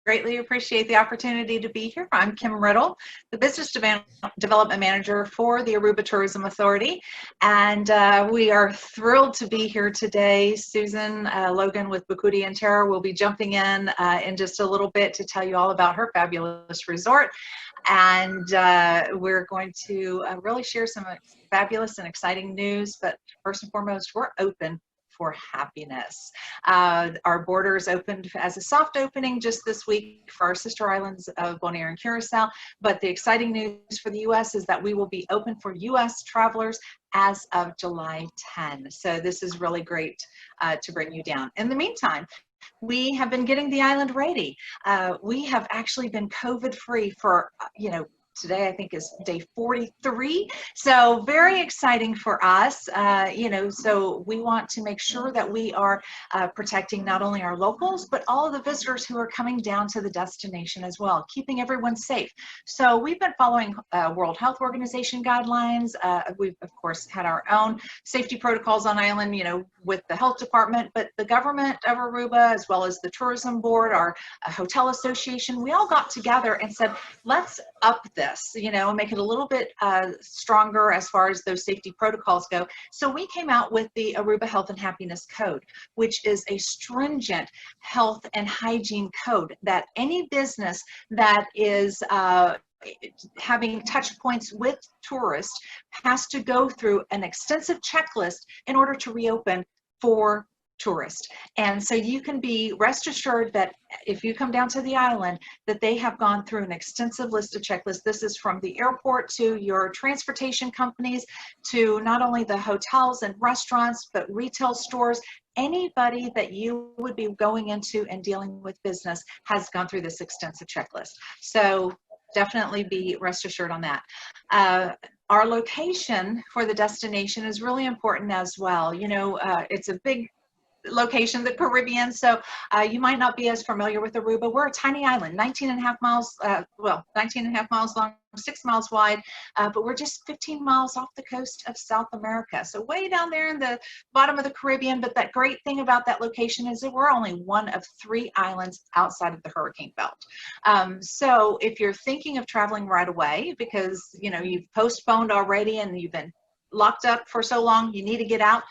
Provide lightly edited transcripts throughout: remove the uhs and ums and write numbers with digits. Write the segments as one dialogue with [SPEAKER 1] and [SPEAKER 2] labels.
[SPEAKER 1] greatly appreciate the opportunity to be here. I'm Kim Riddle, the Business Development Manager for the Aruba Tourism Authority, and we are thrilled to be here today. Susan Logan with Bucuti Tara will be jumping in just a little bit to tell you all about her fabulous resort, and we're going to really share some fabulous and exciting news, but first and foremost, we're open for happiness. Our borders opened as a soft opening just this week for our sister islands of Bonaire and Curacao, but the exciting news for the U.S. is that we will be open for U.S. travelers as of July 10. So this is really great to bring you down. In the meantime, we have been getting the island ready. We have actually been COVID-free for, today I think is day 43. So very exciting for us, so we want to make sure that we are protecting not only our locals, but all of the visitors who are coming down to the destination as well, keeping everyone safe. So we've been following World Health Organization guidelines. We've of course had our own safety protocols on island, with the health department, but the government of Aruba, as well as the tourism board, our hotel association, we all got together and said, let's up this, and make it a little bit stronger as far as those safety protocols go. So we came out with the Aruba Health and Happiness Code, which is a stringent health and hygiene code that any business that is having touch points with tourists has to go through an extensive checklist in order to reopen for tourists. And so you can be rest assured that if you come down to the island, that they have gone through an extensive list of checklists. This is from the airport to your transportation companies to not only the hotels and restaurants, but retail stores. Anybody that you would be going into and dealing with business has gone through this extensive checklist. So definitely be rest assured on that. Our location for the destination is really important as well. It's a big location, the Caribbean, so you might not be as familiar with Aruba. We're a tiny island, 19 and a half miles long, 6 miles wide, but we're just 15 miles off the coast of South America, so way down there in the bottom of the Caribbean. But that great thing about that location is that we're only one of 3 islands outside of the hurricane belt. So if you're thinking of traveling right away because you've postponed already and you've been locked up for so long, you need to get out,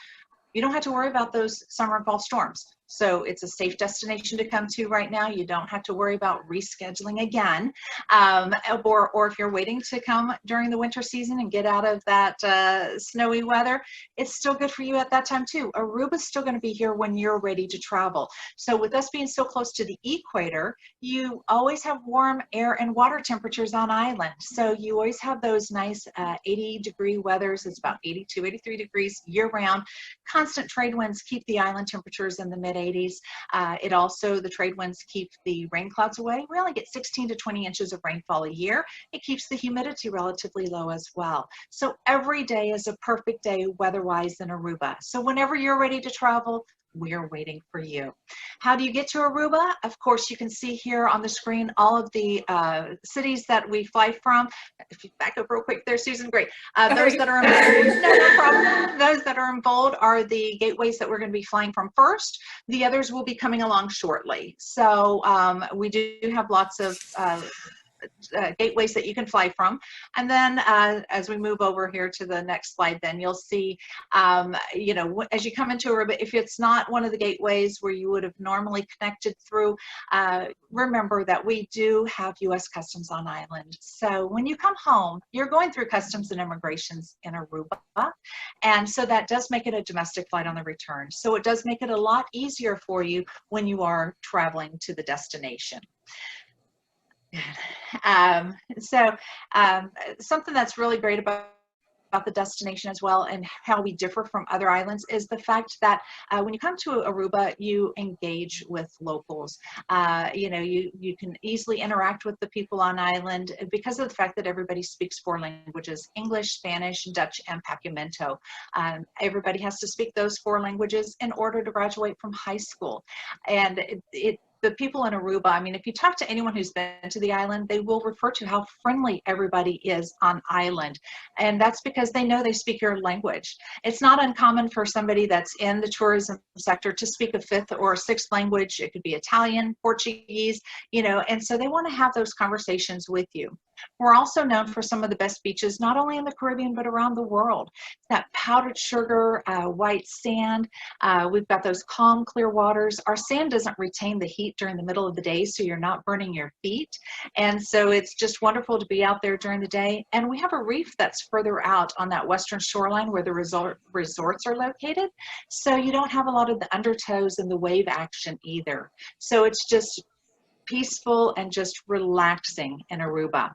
[SPEAKER 1] you don't have to worry about those summer and fall storms. So it's a safe destination to come to right now. You don't have to worry about rescheduling again. Or if you're waiting to come during the winter season and get out of that snowy weather, it's still good for you at that time too. Aruba's still going to be here when you're ready to travel. So with us being so close to the equator, you always have warm air and water temperatures on island. So you always have those nice 80-degree weathers. It's about 82, 83 degrees year round. Constant trade winds keep the island temperatures in the mid-80s. The trade winds keep the rain clouds away. We only get 16 to 20 inches of rainfall a year. It keeps the humidity relatively low as well. So every day is a perfect day weather-wise in Aruba. So whenever you're ready to travel, we're waiting for you. How do you get to Aruba? Of course, you can see here on the screen all of the cities that we fly from. If you back up real quick there, Susan, great. Those that are in bold, no problem. Those that are in bold are the gateways that we're going to be flying from first. The others will be coming along shortly. So we do have lots of gateways that you can fly from. And then as we move over here to the next slide, then you'll see, as you come into Aruba, if it's not one of the gateways where you would have normally connected through, remember that we do have U.S. Customs on island. So when you come home, you're going through Customs and Immigrations in Aruba. And so that does make it a domestic flight on the return. So it does make it a lot easier for you when you are traveling to the destination. Something that's really great about the destination as well and how we differ from other islands is the fact that when you come to Aruba, you engage with locals. You can easily interact with the people on island because of the fact that everybody speaks 4 languages: English, Spanish, Dutch, and Papiamento. Everybody has to speak those 4 languages in order to graduate from high school. And the people in Aruba, I mean, if you talk to anyone who's been to the island, they will refer to how friendly everybody is on island. And that's because they know they speak your language. It's not uncommon for somebody that's in the tourism sector to speak a fifth or sixth language. It could be Italian, Portuguese, you know, and so they want to have those conversations with you. We're also known for some of the best beaches, not only in the Caribbean, but around the world. That powdered sugar, white sand. We've got those calm, clear waters. Our sand doesn't retain the heat during the middle of the day, so you're not burning your feet. And so it's just wonderful to be out there during the day. And we have a reef that's further out on that western shoreline where the resorts are located. So you don't have a lot of the undertows and the wave action either. So it's just peaceful and just relaxing in Aruba.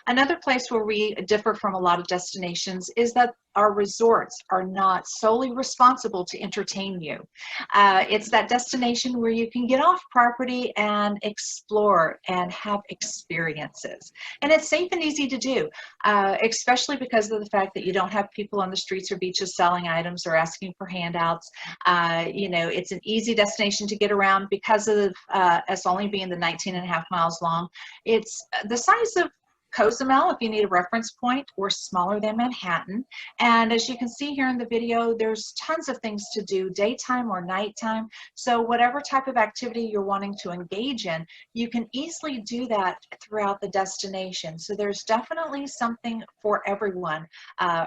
[SPEAKER 1] Another place where we differ from a lot of destinations is that our resorts are not solely responsible to entertain you. It's that destination where you can get off property and explore and have experiences. And it's safe and easy to do, especially because of the fact that you don't have people on the streets or beaches selling items or asking for handouts. You know, it's an easy destination to get around because of us only being the 19.5 miles long. It's the size of Cozumel, if you need a reference point, or smaller than Manhattan. And as you can see here in the video, there's tons of things to do, daytime or nighttime. So whatever type of activity you're wanting to engage in, you can easily do that throughout the destination. So there's definitely something for everyone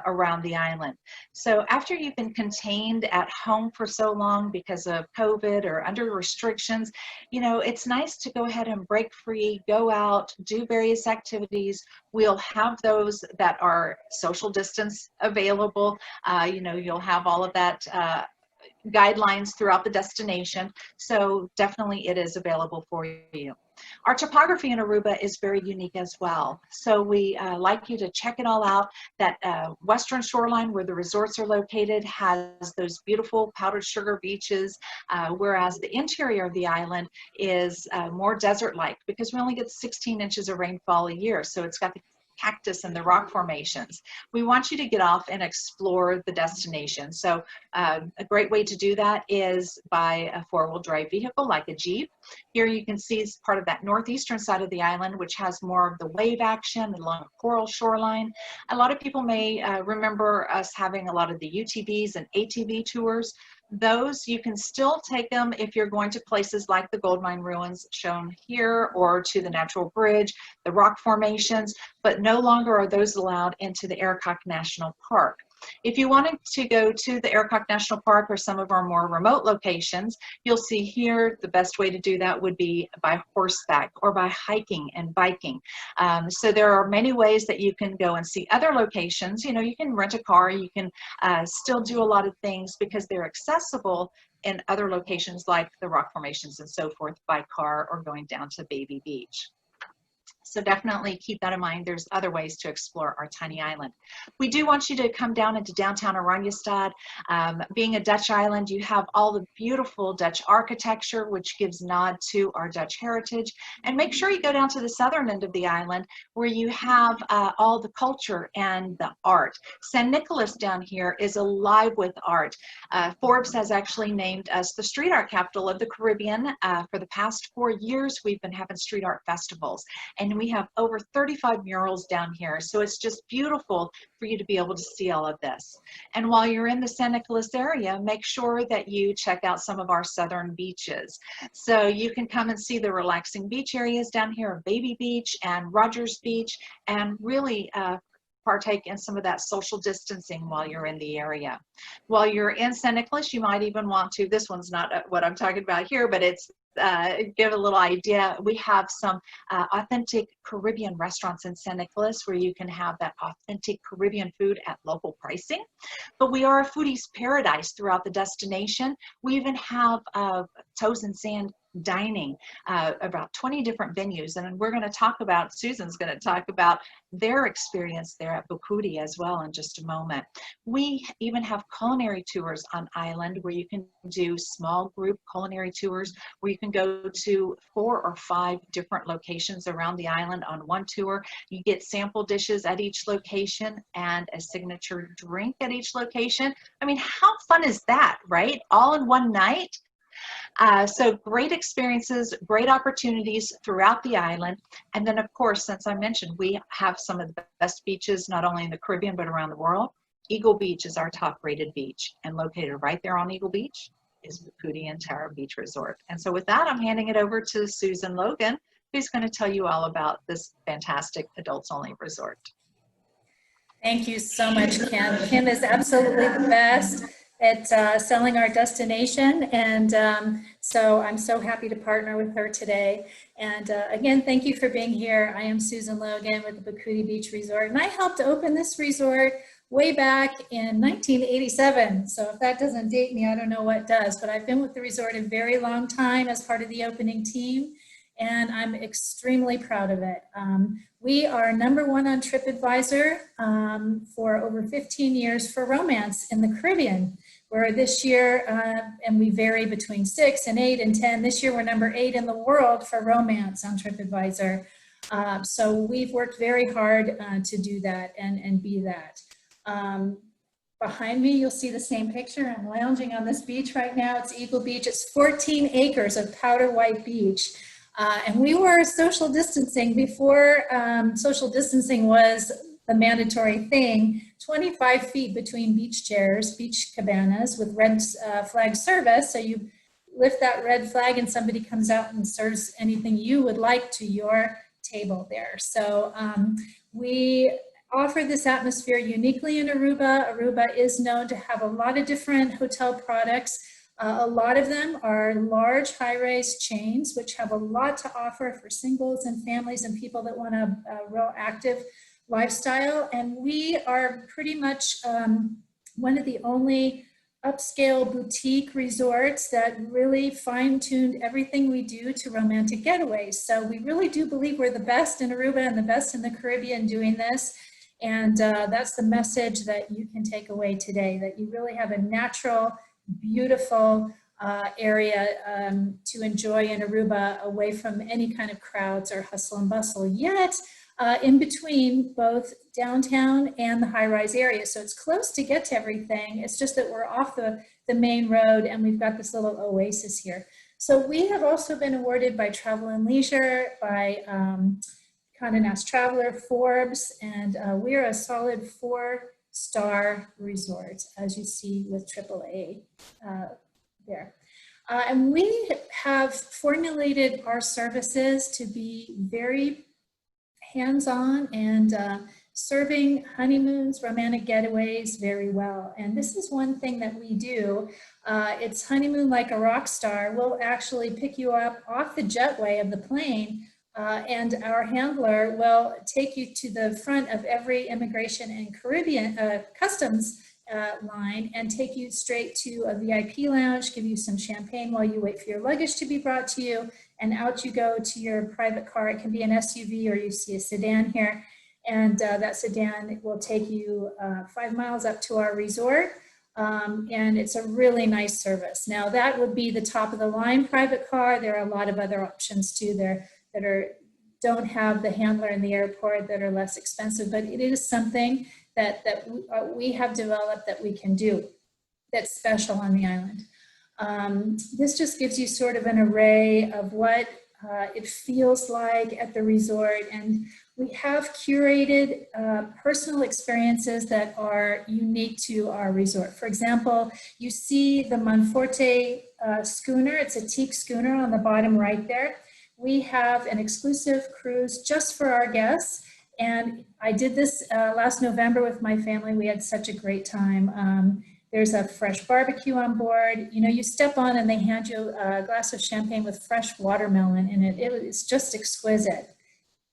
[SPEAKER 1] around the island. So after you've been contained at home for so long because of COVID or under restrictions, you know, it's nice to go ahead and break free, go out, do various activities. We'll have those that are social distance available. You know, you'll have all of that guidelines throughout the destination. So definitely it is available for you. Our topography in Aruba is very unique as well. So we like you to check it all out. That western shoreline where the resorts are located has those beautiful powdered sugar beaches, whereas the interior of the island is more desert-like because we only get 16 inches of rainfall a year. So it's got the cactus and the rock formations. We want you to get off and explore the destination. So a great way to do that is by a four-wheel drive vehicle like a Jeep. Here you can see it's part of that northeastern side of the island, which has more of the wave action along a coral shoreline. A lot of people may remember us having a lot of the UTVs and ATV tours. Those you can still take them if you're going to places like the gold mine ruins shown here or to the natural bridge, the rock formations, but no longer are those allowed into the Arikok National Park. If you wanted to go to the Arikok National Park or some of our more remote locations, you'll see here the best way to do that would be by horseback or by hiking and biking. So there are many ways that you can go and see other locations. You know, you can rent a car, you can still do a lot of things because they're accessible in other locations like the rock formations and so forth by car or going down to Baby Beach. So definitely keep that in mind. There's other ways to explore our tiny island. We do want you to come down into downtown Oranjestad. Being a Dutch island, you have all the beautiful Dutch architecture, which gives nod to our Dutch heritage. And make sure you go down to the southern end of the island where you have all the culture and the art. San Nicolas down here is alive with art. Forbes has actually named us the street art capital of the Caribbean. For the past 4 years, we've been having street art festivals. And we have over 35 murals down here. So it's just beautiful for you to be able to see all of this. And while you're in the San Nicolas area, make sure that you check out some of our southern beaches. So you can come and see the relaxing beach areas down here of Baby Beach and Rogers Beach, and really partake in some of that social distancing while you're in the area. While you're in San Nicolas, you might even want to, this one's not what I'm talking about here, but it's give a little idea. We have some authentic Caribbean restaurants in San Nicolas where you can have that authentic Caribbean food at local pricing. But we are a foodie's paradise throughout the destination. We even have toes and sand dining, about 20 different venues, and we're going to talk about, Susan's going to talk about their experience there at Bucuti as well in just a moment. We even have culinary tours on island where you can do small group culinary tours where you can go to 4 or 5 different locations around the island on one tour. You get sample dishes at each location and a signature drink at each location. I mean, how fun is that, right? All in one night. So great experiences, great opportunities throughout the island. And then, of course, since I mentioned, we have some of the best beaches, not only in the Caribbean, but around the world. Eagle Beach is our top rated beach, and located right there on Eagle Beach is Bucuti Tara Beach Resort. And so with that, I'm handing it over to Susan Logan, who's going to tell you all about this fantastic adults only resort.
[SPEAKER 2] Thank you so much, Kim. Kim is absolutely the best at selling our destination, and so I'm so happy to partner with her today. And again, thank you for being here. I am Susan Logan with the Bucuti Beach Resort, and I helped open this resort way back in 1987. So if that doesn't date me, I don't know what does, but I've been with the resort a very long time as part of the opening team, and I'm extremely proud of it. We are #1 on TripAdvisor for over 15 years for romance in the Caribbean, where this year, and we vary between 6 and 8 and 10, this year we're #8 in the world for romance on TripAdvisor. So we've worked very hard to do that and be that. Behind me, you'll see the same picture. I'm lounging on this beach right now. It's Eagle Beach. It's 14 acres of powder white beach. And we were social distancing before social distancing was the mandatory thing, 25 feet between beach chairs, beach cabanas with red flag service. So you lift that red flag and somebody comes out and serves anything you would like to your table there. So we offer this atmosphere uniquely in Aruba. Aruba is known to have a lot of different hotel products. A lot of them are large high-rise chains, which have a lot to offer for singles and families and people that want a real active lifestyle. And we are pretty much one of the only upscale boutique resorts that really fine-tuned everything we do to romantic getaways. So we really do believe we're the best in Aruba and the best in the Caribbean doing this. And that's the message that you can take away today, that you really have a natural, beautiful area to enjoy in Aruba, away from any kind of crowds or hustle and bustle, yet in between both downtown and the high-rise area. So it's close to get to everything. It's just that we're off the main road and we've got this little oasis here. So we have also been awarded by Travel and Leisure, by Condé Nast Traveler, Forbes, and we're a solid 4-star resort, as you see with AAA there. And we have formulated our services to be very hands-on and serving honeymoons, romantic getaways very well. And this is one thing that we do. It's honeymoon like a rock star. We'll actually pick you up off the jetway of the plane, and our handler will take you to the front of every immigration and Caribbean customs line and take you straight to a VIP lounge, give you some champagne while you wait for your luggage to be brought to you, and out you go to your private car. It can be an SUV or you see a sedan here, and that sedan will take you 5 miles up to our resort, and it's a really nice service. Now that would be the top of the line private car. There are a lot of other options too there that don't have the handler in the airport, that are less expensive, but it is something that we have developed that we can do that's special on the island. This just gives you sort of an array of what it feels like at the resort, and we have curated personal experiences that are unique to our resort. For example, you see the Monforte schooner. It's a teak schooner on the bottom right there. We have an exclusive cruise just for our guests, and I did this last November with my family. We had such a great time. There's a fresh barbecue on board. You know, you step on and they hand you a glass of champagne with fresh watermelon in it. It's just exquisite.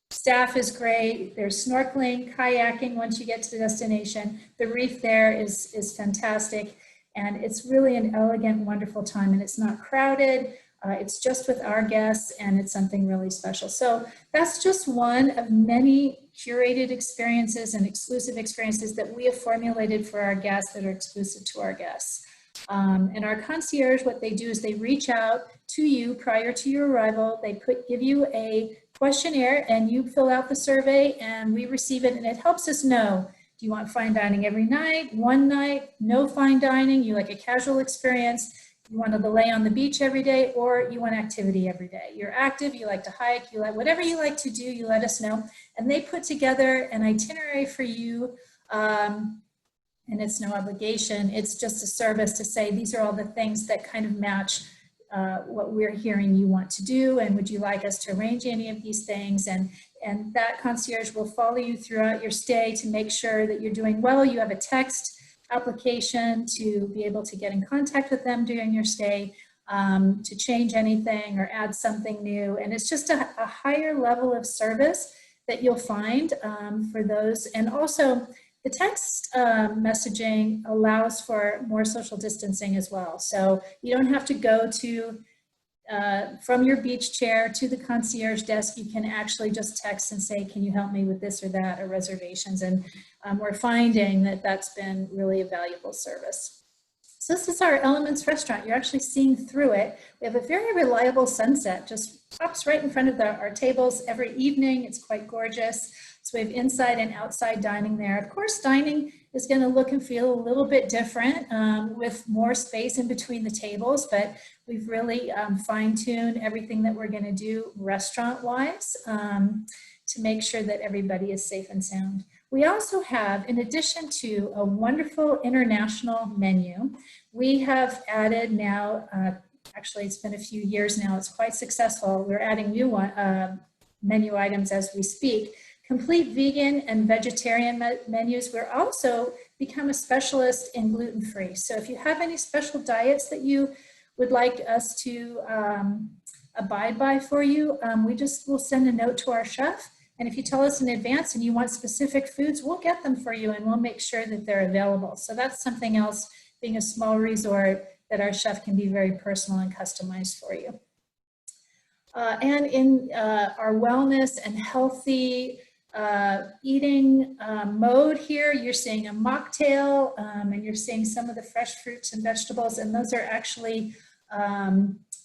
[SPEAKER 2] Staff is great. There's snorkeling, kayaking once you get to the destination. The reef there is fantastic, and it's really an elegant, wonderful time, and it's not crowded. It's just with our guests, and it's something really special. So that's just one of many curated experiences and exclusive experiences that we have formulated for our guests that are exclusive to our guests. And our concierge, what they do is they reach out to you prior to your arrival. They give you a questionnaire, and you fill out the survey, and we receive it, and it helps us know, do you want fine dining every night, one night, no fine dining, you like a casual experience? you want to lay on the beach every day, or you want activity every day. You're active, you like to hike, you like whatever you like to do, you let us know. And they put together an itinerary for you, and it's no obligation. It's just a service to say, these are all the things that kind of match what we're hearing you want to do, and would you like us to arrange any of these things? And that concierge will follow you throughout your stay to make sure that you're doing well. You have a text application to be able to get in contact with them during your stay, to change anything or add something new. And it's just a higher level of service that you'll find for those. And also, the text messaging allows for more social distancing as well. So you don't have to go to from your beach chair to the concierge desk. You can actually just text and say, can you help me with this or that, or reservations. And we're finding that that's been really a valuable service. So this is our Elements restaurant. You're actually seeing through it. We have a very reliable sunset, just pops right in front of our tables every evening. It's quite gorgeous. So we have inside and outside dining there. Of course, dining is going to look and feel a little bit different with more space in between the tables, but we've really fine-tuned everything that we're going to do restaurant-wise to make sure that everybody is safe and sound. We also have, in addition to a wonderful international menu, we have added now, actually it's been a few years now, it's quite successful. We're adding new menu items as we speak. Complete vegan and vegetarian menus. We're also become a specialist in gluten-free. So if you have any special diets that you would like us to abide by for you, we'll send a note to our chef. And if you tell us in advance and you want specific foods, we'll get them for you and we'll make sure that they're available. So that's something else, being a small resort, that our chef can be very personal and customized for you. And in our wellness and healthy eating mode here, you're seeing a mocktail and you're seeing some of the fresh fruits and vegetables, and those are actually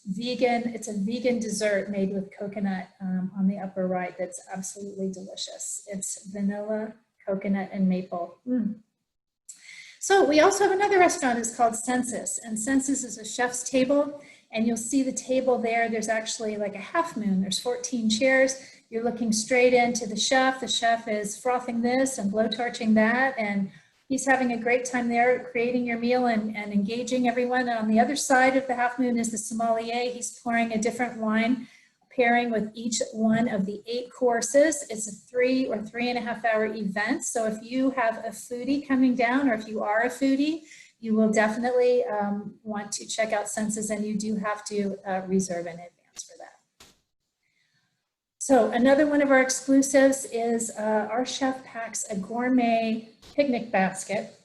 [SPEAKER 2] vegan. It's a vegan dessert made with coconut on the upper right that's absolutely delicious. It's vanilla, coconut, and maple. So we also have another restaurant. It's called Census, and Census is a chef's table, and you'll see the table there. There's actually like a half moon. There's 14 chairs. You're looking straight into the chef. The chef is frothing this and blowtorching that, and he's having a great time there creating your meal and engaging everyone. And on the other side of the half moon is the sommelier. He's pouring a different wine, pairing with each one of the 8 courses. It's a 3 or 3.5 hour event. So if you have a foodie coming down, or if you are a foodie, you will definitely want to check out Census, and you do have to reserve in advance for that. So another one of our exclusives is our chef packs a gourmet picnic basket.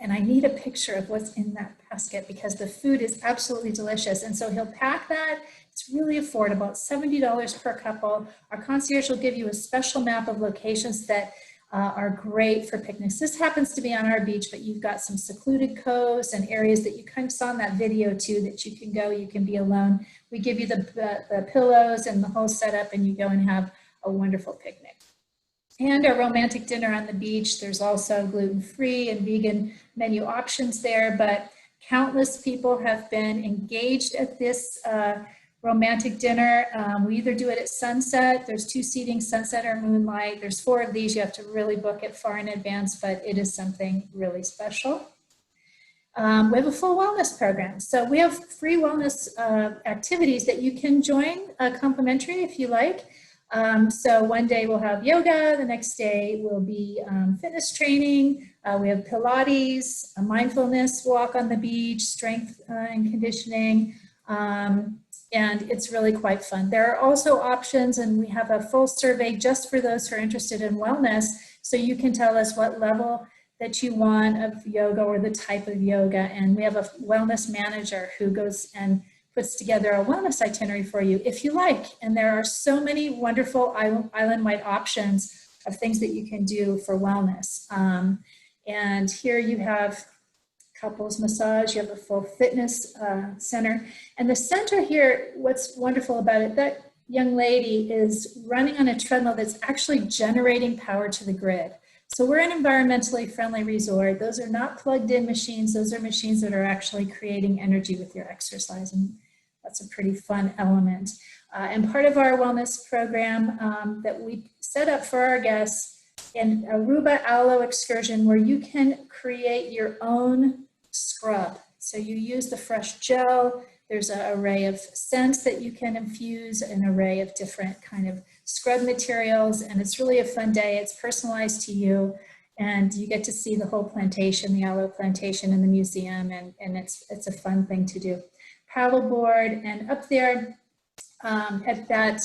[SPEAKER 2] And I need a picture of what's in that basket because the food is absolutely delicious. And so he'll pack that. It's really affordable. It's $70 per couple. Our concierge will give you a special map of locations that are great for picnics. This happens to be on our beach, but you've got some secluded coves and areas that you kind of saw in that video too, that you can go, you can be alone. We give you the pillows and the whole setup, and you go and have a wonderful picnic. And a romantic dinner on the beach. There's also gluten-free and vegan menu options there, but countless people have been engaged at this romantic dinner. We either do it at sunset. There's 2 seating, sunset or moonlight. There's 4 of these. You have to really book it far in advance, but it is something really special. We have a full wellness program. So we have free wellness activities that you can join complimentary if you like. So one day we'll have yoga, the next day will be fitness training, we have Pilates, a mindfulness walk on the beach, strength and conditioning, and it's really quite fun. There are also options, and we have a full survey just for those who are interested in wellness, so you can tell us what level that you want of yoga or the type of yoga, and we have a wellness manager who goes and puts together a wellness itinerary for you if you like. And there are so many wonderful island-wide options of things that you can do for wellness. And here you have couples massage, you have a full fitness center. And the center here, what's wonderful about it, that young lady is running on a treadmill that's actually generating power to the grid. So we're an environmentally friendly resort. Those are not plugged in machines. Those are machines that are actually creating energy with your exercise. And that's a pretty fun element. And part of our wellness program that we set up for our guests, an Aruba Aloe excursion, where you can create your own scrub. So you use the fresh gel. There's an array of scents that you can infuse, an array of different kind of scrub materials, and it's really a fun day. It's personalized to you, and you get to see the whole plantation, the aloe plantation in the museum, and it's a fun thing to do. Paddleboard, and up there at that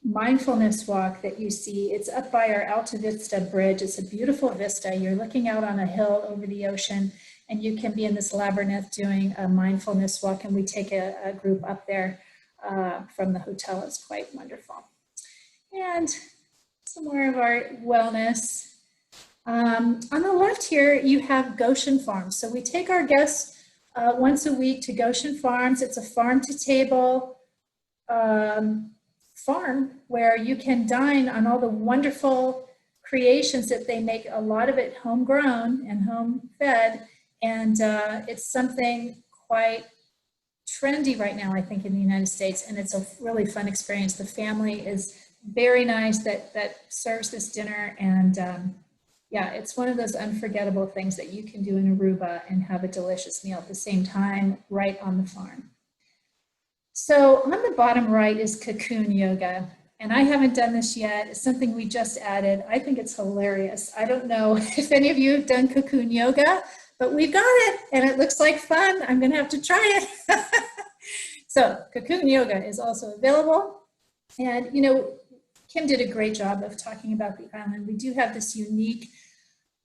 [SPEAKER 2] mindfulness walk that you see, it's up by our Alta Vista Bridge. It's a beautiful vista. You're looking out on a hill over the ocean, and you can be in this labyrinth doing a mindfulness walk, and we take a group up there from the hotel. It's quite wonderful. And some more of our wellness. On the left here, you have Goshen Farms. So we take our guests once a week to Goshen Farms. It's a farm-to-table farm where you can dine on all the wonderful creations that they make, a lot of it homegrown and home-fed. And it's something quite trendy right now, I think, in the United States, and it's a really fun experience. The family is very nice that serves this dinner, and yeah, it's one of those unforgettable things that you can do in Aruba and have a delicious meal at the same time right on the farm. So on the bottom right is cocoon yoga, and I haven't done this yet. It's something we just added. I think it's hilarious. I don't know if any of you have done cocoon yoga, but we've got it, and it looks like fun. I'm gonna have to try it. So cocoon yoga is also available. And you know, Kim did a great job of talking about the island. We do have this unique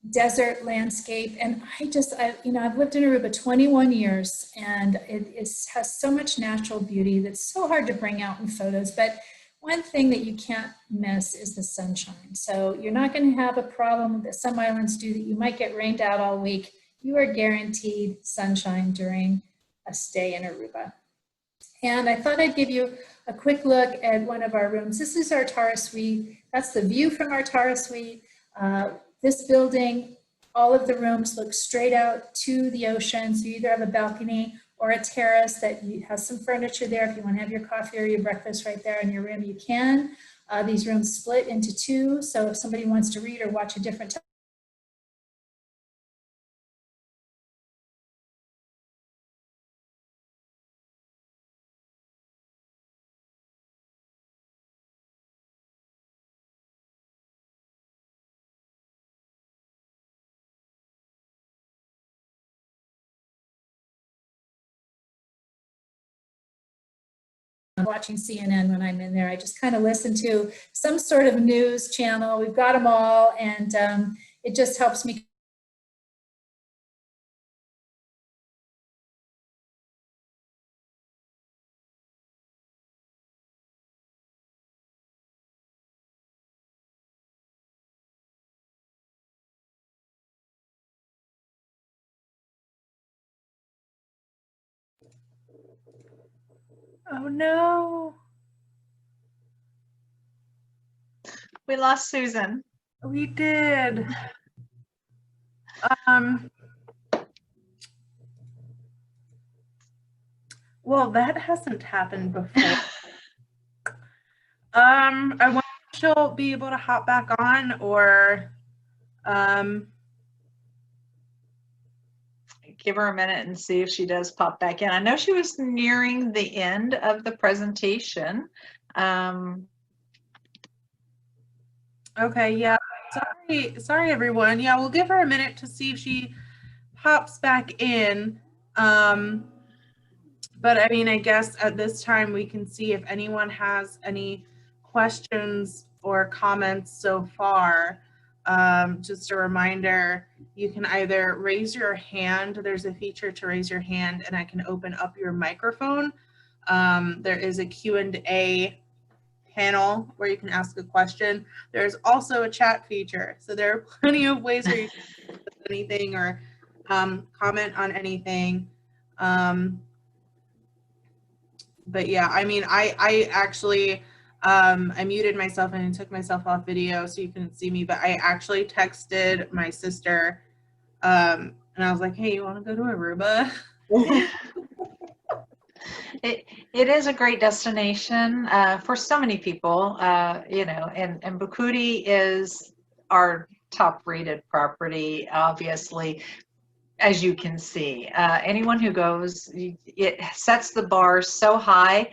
[SPEAKER 2] desert landscape, and I've lived in Aruba 21 years, and it has so much natural beauty that's so hard to bring out in photos. But one thing that you can't miss is the sunshine. So you're not going to have a problem that some islands do, that you might get rained out all week. You are guaranteed sunshine during a stay in Aruba. And I thought I'd give you a quick look at one of our rooms. This is our Tara Suite. That's the view from our Tara Suite. This building, all of the rooms look straight out to the ocean. So you either have a balcony or a terrace that has some furniture there. If you want to have your coffee or your breakfast right there in your room, you can. These rooms split into two. So if somebody wants to read or watch a different watching CNN when I'm in there. I just kind of listen to some sort of news channel. We've got them all, and it just helps me.
[SPEAKER 3] Oh no,
[SPEAKER 1] We lost Susan.
[SPEAKER 3] we did. Well, that hasn't happened before. I wonder if she'll be able to hop back on, or
[SPEAKER 1] Give her a minute and see if she does pop back in. I know she was nearing the end of the presentation.
[SPEAKER 3] okay, yeah. Sorry everyone. Yeah, we'll give her a minute to see if she pops back in. But I mean, I guess at this time we can see if anyone has any questions or comments so far. Just a reminder, you can either raise your hand. There's a feature to raise your hand, and I can open up your microphone. There is a Q&A panel where you can ask a question. There's also a chat feature. So there are plenty of ways where you can do anything or comment on anything. But yeah, I mean, I actually I muted myself and took myself off video so you couldn't see me, but I actually texted my sister, and I was like, hey, you want to go to Aruba?
[SPEAKER 1] It is a great destination for so many people, you know, and Bucuti is our top rated property, obviously, as you can see. Anyone who goes, it sets the bar so high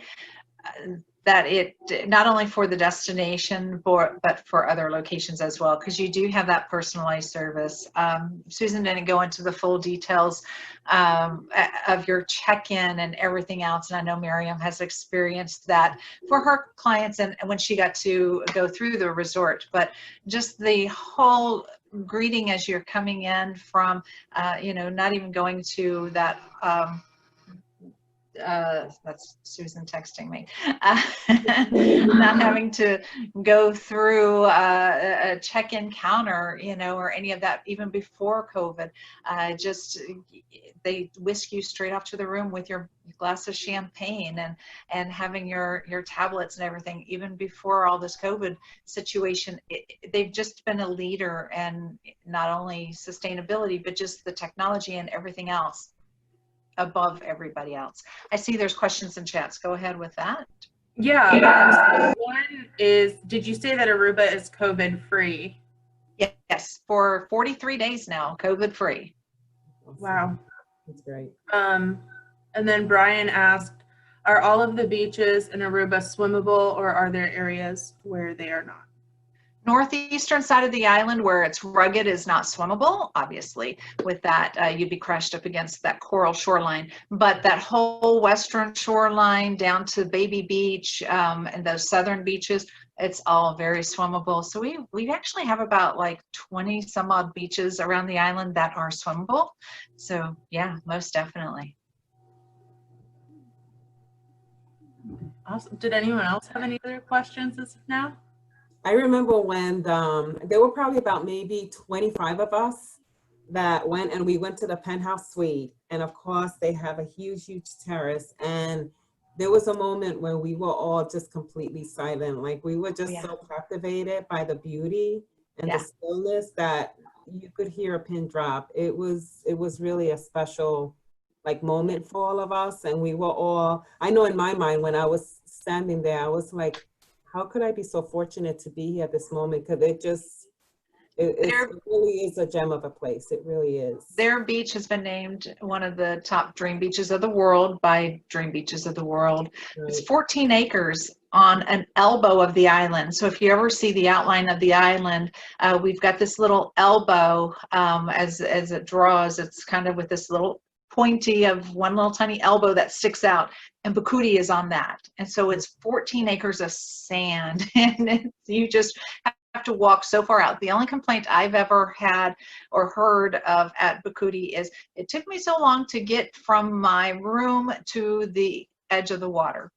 [SPEAKER 1] that it not only for the destination but for other locations as well, because you do have that personalized service. Susan didn't go into the full details of your check-in and everything else, and I know Miriam has experienced that for her clients and when she got to go through the resort, but just the whole greeting as you're coming in from you know, not even going to that that's Susan texting me, not having to go through a check-in counter, you know, or any of that, even before COVID. Just they whisk you straight off to the room with your glass of champagne and having your tablets and everything. Even before all this COVID situation, they've just been a leader, and not only sustainability, but just the technology and everything else above everybody else. I see there's questions in chats. Go ahead with that.
[SPEAKER 3] Yeah. One is, did you say that Aruba is COVID free?
[SPEAKER 1] Yes, for 43 days now, COVID free.
[SPEAKER 3] Wow.
[SPEAKER 4] That's great.
[SPEAKER 3] And then Brian asked, are all of the beaches in Aruba swimmable, or are there areas where they are not?
[SPEAKER 1] Northeastern side of the island where it's rugged is not swimmable. Obviously, with that, you'd be crashed up against that coral shoreline. But that whole western shoreline down to Baby Beach and those southern beaches, it's all very swimmable. So we actually have about like 20 some odd beaches around the island that are swimmable. So yeah, most definitely.
[SPEAKER 3] Awesome. Did anyone else have any other questions as of now?
[SPEAKER 4] I remember when there were probably about maybe 25 of us that went, and we went to the penthouse suite. And of course, they have a huge, huge terrace. And there was a moment when we were all just completely silent. Like we were just so captivated by the beauty and the stillness that you could hear a pin drop. It was really a special like moment for all of us. And we were all, I know in my mind, when I was standing there, I was like, how could I be so fortunate to be here at this moment? Because it really is a gem of a place. It really is.
[SPEAKER 1] Their beach has been named one of the top dream beaches of the world by Dream Beaches of the World. Right. It's 14 acres on an elbow of the island. So if you ever see the outline of the island, we've got this little elbow as it draws. It's kind of with this little pointy of one little tiny elbow that sticks out, and Bucuti is on that. And so it's 14 acres of sand, and you just have to walk so far out. The only complaint I've ever had or heard of at Bucuti is it took me so long to get from my room to the edge of the water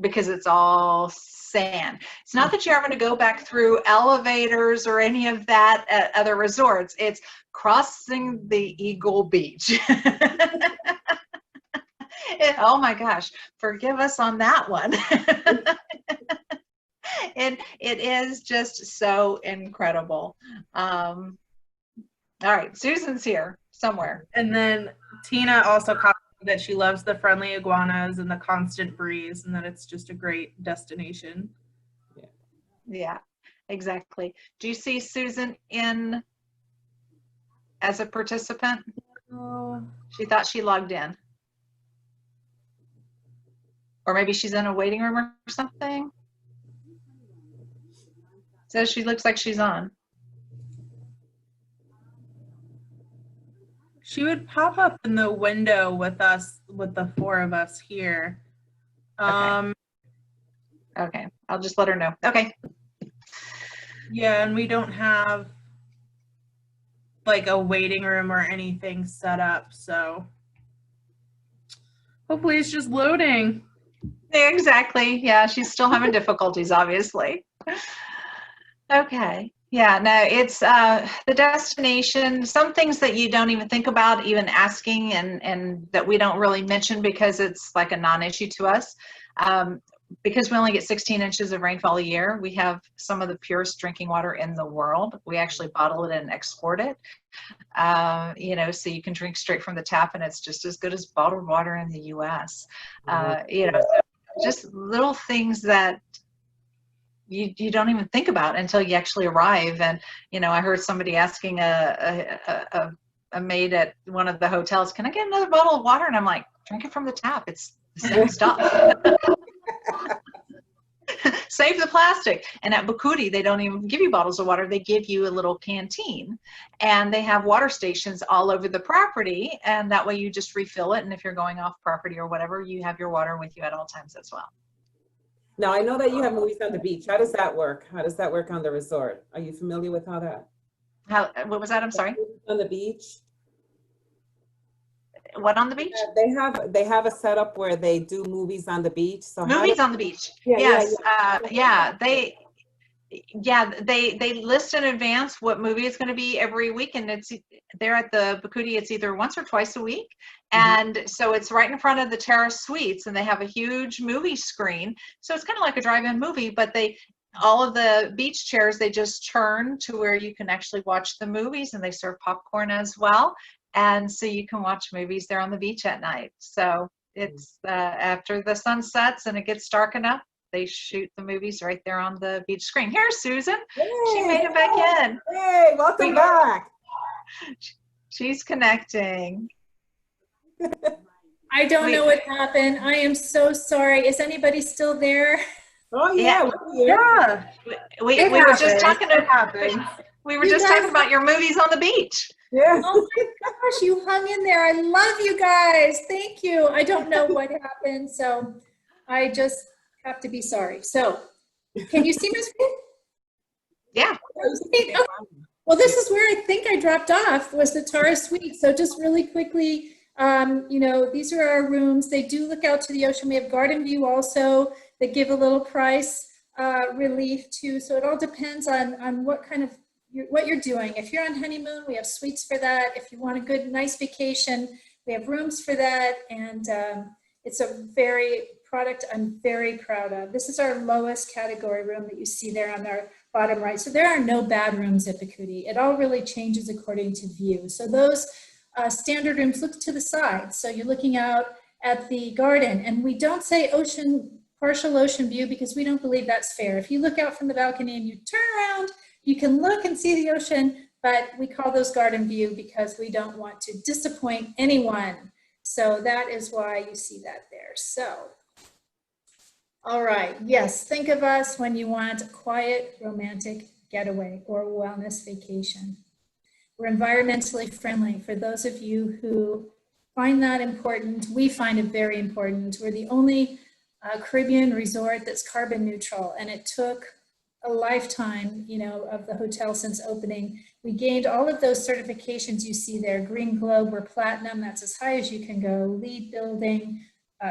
[SPEAKER 1] because it's all sand. It's not that you're having to go back through elevators or any of that at other resorts. It's crossing the Eagle Beach. Oh my gosh, forgive us on that one. And it is just so incredible. All right, Susan's here somewhere.
[SPEAKER 3] And then Tina also commented that she loves the friendly iguanas and the constant breeze, and that it's just a great destination.
[SPEAKER 1] Yeah, exactly. Do you see Susan in as a participant? She thought she logged in. Or maybe she's in a waiting room or something. Says she looks like she's on.
[SPEAKER 3] She would pop up in the window with us, with the four of us here.
[SPEAKER 1] Okay, I'll just let her know. Okay.
[SPEAKER 3] Yeah, and we don't have like a waiting room or anything set up, so hopefully it's just loading.
[SPEAKER 1] Exactly. Yeah, she's still having difficulties, obviously. Okay. Yeah, no, it's the destination, some things that you don't even think about even asking and that we don't really mention because it's like a non-issue to us. because we only get 16 inches of rainfall a year, we have some of the purest drinking water in the world. We actually bottle it and export it, you know, so you can drink straight from the tap, and it's just as good as bottled water in the US. You know, so just little things that you don't even think about until you actually arrive. And, you know, I heard somebody asking a maid at one of the hotels, can I get another bottle of water? And I'm like, drink it from the tap. It's the same stuff. Save the plastic. And at Bucuti, they don't even give you bottles of water. They give you a little canteen, and they have water stations all over the property. And that way you just refill it. And if you're going off property or whatever, you have your water with you at all times as well.
[SPEAKER 4] Now, I know that you have movies on the beach. How does that work? How does that work on the resort? Are you familiar with how that?
[SPEAKER 1] What was that? I'm sorry.
[SPEAKER 4] On the beach?
[SPEAKER 1] What on the beach?
[SPEAKER 4] They have a setup where they do movies on the beach. So
[SPEAKER 1] Movies on the beach.
[SPEAKER 4] Yeah,
[SPEAKER 1] Yes.
[SPEAKER 4] yeah.
[SPEAKER 1] They list in advance what movie it's going to be every week, and they're at the Bucuti. It's either once or twice a week, and so it's right in front of the terrace suites, and they have a huge movie screen. So it's kind of like a drive-in movie, but all of the beach chairs, they just turn to where you can actually watch the movies, and they serve popcorn as well. And so you can watch movies there on the beach at night. So it's after the sun sets and it gets dark enough, they shoot the movies right there on the beach screen. Here's Susan.
[SPEAKER 4] Hey,
[SPEAKER 1] she made it back in.
[SPEAKER 4] Hey, welcome back.
[SPEAKER 1] She's connecting.
[SPEAKER 2] I don't know what happened. I am so sorry. Is anybody still there?
[SPEAKER 4] Oh yeah,
[SPEAKER 3] Yeah.
[SPEAKER 1] We were just talking we were just
[SPEAKER 2] guys-
[SPEAKER 1] talking about your movies on the beach.
[SPEAKER 4] yeah.
[SPEAKER 2] Oh my gosh, you hung in there. I love you guys. Thank you. I don't know what happened, so I just have to be sorry. So, can you see my screen?
[SPEAKER 1] Yeah.
[SPEAKER 2] Okay. Well, this is where I think I dropped off, was the Tara Suite. So just really quickly, you know, these are our rooms. They do look out to the ocean. We have garden view also that give a little price relief too. So it all depends on what kind of what you're doing. If you're on honeymoon, we have suites for that. If you want a good, nice vacation, we have rooms for that. And it's a product I'm very proud of. This is our lowest category room that you see there on our bottom right. So there are no bad rooms at Bucuti. It all really changes according to view. So those standard rooms look to the side. So you're looking out at the garden, and we don't say partial ocean view because we don't believe that's fair. If you look out from the balcony and you turn around, you can look and see the ocean, but we call those garden view because we don't want to disappoint anyone. So that is why you see that there. So, all right, yes, think of us when you want a quiet, romantic getaway or wellness vacation. We're environmentally friendly. For those of you who find that important, we find it very important. We're the only Caribbean resort that's carbon neutral, and it took a lifetime, you know, of the hotel since opening. We gained all of those certifications you see there. Green Globe, we're platinum, that's as high as you can go. LEED building,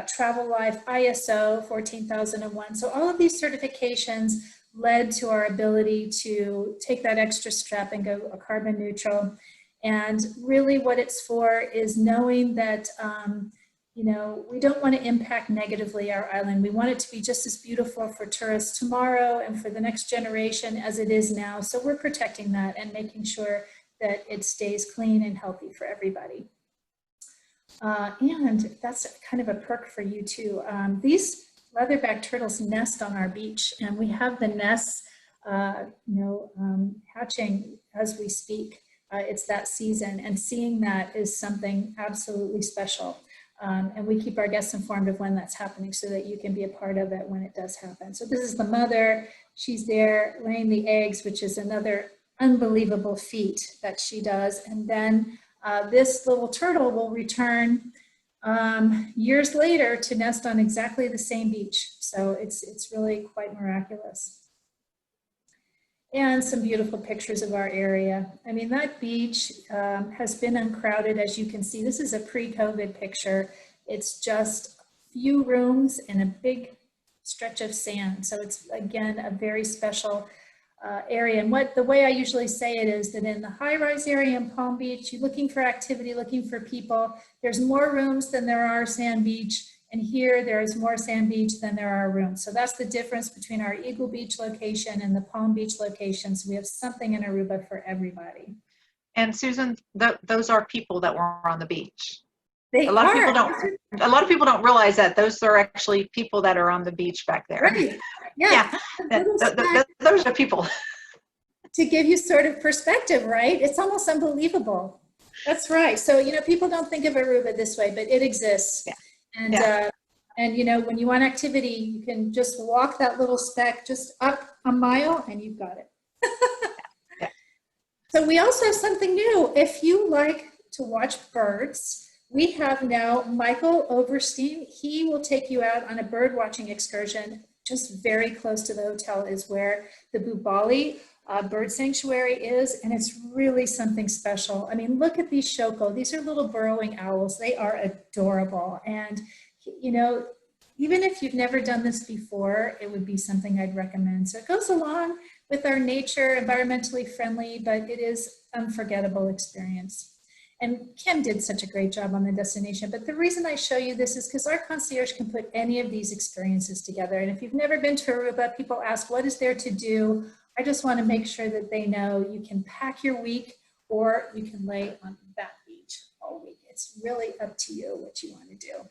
[SPEAKER 2] Travel Life, ISO 14001. So all of these certifications led to our ability to take that extra step and go carbon neutral. And really what it's for is knowing that, you know, we don't want to impact negatively our island. We want it to be just as beautiful for tourists tomorrow and for the next generation as it is now. So we're protecting that and making sure that it stays clean and healthy for everybody. And that's kind of a perk for you too. These leatherback turtles nest on our beach, and we have the nests, hatching as we speak. It's that season, and seeing that is something absolutely special. And we keep our guests informed of when that's happening so that you can be a part of it when it does happen. So this is the mother. She's there laying the eggs, which is another unbelievable feat that she does. And then this little turtle will return years later to nest on exactly the same beach. So it's really quite miraculous. And some beautiful pictures of our area. I mean, that beach has been uncrowded, as you can see. This is a pre-COVID picture. It's just a few rooms and a big stretch of sand. So it's, again, a very special area. And the way I usually say it is that in the high-rise area in Palm Beach, you're looking for activity, looking for people. There's more rooms than there are sand beach. And here there is more sand beach than there are rooms. So that's the difference between our Eagle Beach location and the Palm Beach location. So we have something in Aruba for everybody.
[SPEAKER 1] And Susan, those are people that were on the beach.
[SPEAKER 2] They
[SPEAKER 1] A lot
[SPEAKER 2] are.
[SPEAKER 1] of people don't realize that those are actually people that are on the beach back there.
[SPEAKER 2] Right. Yeah.
[SPEAKER 1] Those are people.
[SPEAKER 2] To give you sort of perspective, right? It's almost unbelievable. That's right. So, you know, people don't think of Aruba this way, but it exists.
[SPEAKER 1] Yeah.
[SPEAKER 2] And,
[SPEAKER 1] Yeah.
[SPEAKER 2] And, you know, when you want activity, you can just walk that little speck just up a mile and you've got it.
[SPEAKER 1] Yeah.
[SPEAKER 2] So we also have something new. If you like to watch birds, we have now Michael Overstein. He will take you out on a bird watching excursion. Just very close to the hotel is where the Bubali bird sanctuary is, and it's really something special. I mean, look at these shoko. These are little burrowing owls. They are adorable. And, you know, even if you've never done this before, it would be something I'd recommend. So it goes along with our nature, environmentally friendly, but it is unforgettable experience. And Kim did such a great job on the destination. But the reason I show you this is because our concierge can put any of these experiences together. And if you've never been to Aruba, people ask, what is there to do? I just want to make sure that they know you can pack your week or you can lay on that beach all week. It's really up to you what you want to do.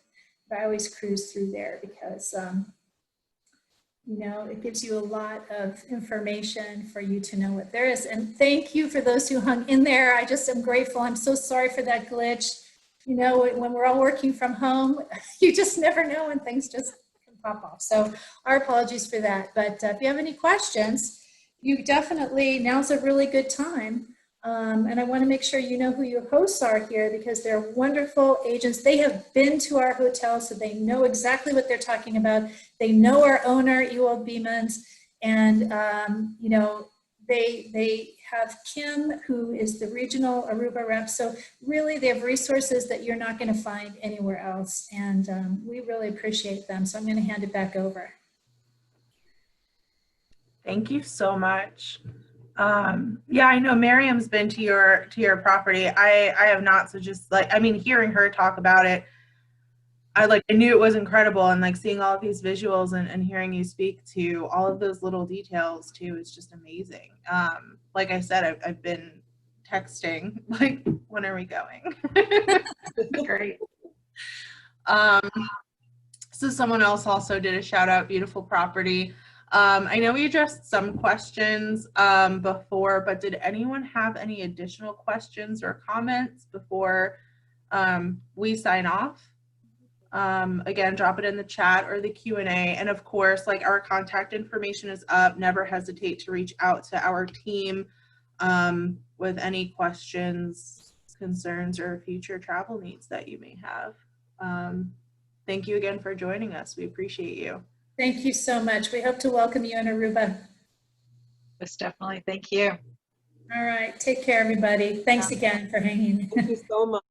[SPEAKER 2] But I always cruise through there because, you know, it gives you a lot of information for you to know what there is. And thank you for those who hung in there. I just am grateful. I'm so sorry for that glitch. You know, when we're all working from home, you just never know when things just can pop off. So our apologies for that. But if you have any questions, you definitely, now's a really good time. And I want to make sure you know who your hosts are here because they're wonderful agents. They have been to our hotel, so they know exactly what they're talking about. They know our owner, Ewald Beemans, and you know, they have Kim, who is the regional Aruba rep. So really, they have resources that you're not going to find anywhere else, and we really appreciate them. So I'm going to hand it back over.
[SPEAKER 3] Thank you so much. Yeah, I know Miriam's been to your property. I have not, so just like, I mean, hearing her talk about it, I knew it was incredible, and like seeing all of these visuals and hearing you speak to all of those little details too is just amazing. Like I said, I've been texting, like, when are we going?
[SPEAKER 1] Great.
[SPEAKER 3] So someone else also did a shout out, beautiful property. I know we addressed some questions before, but did anyone have any additional questions or comments before we sign off? Again, drop it in the chat or the Q&A. And of course, like, our contact information is up. Never hesitate to reach out to our team with any questions, concerns, or future travel needs that you may have. Thank you again for joining us. We appreciate you.
[SPEAKER 2] Thank you so much. We hope to welcome you in Aruba.
[SPEAKER 1] Most definitely. Thank you.
[SPEAKER 2] All right. Take care, everybody. Thanks again for hanging.
[SPEAKER 4] Thank you so much.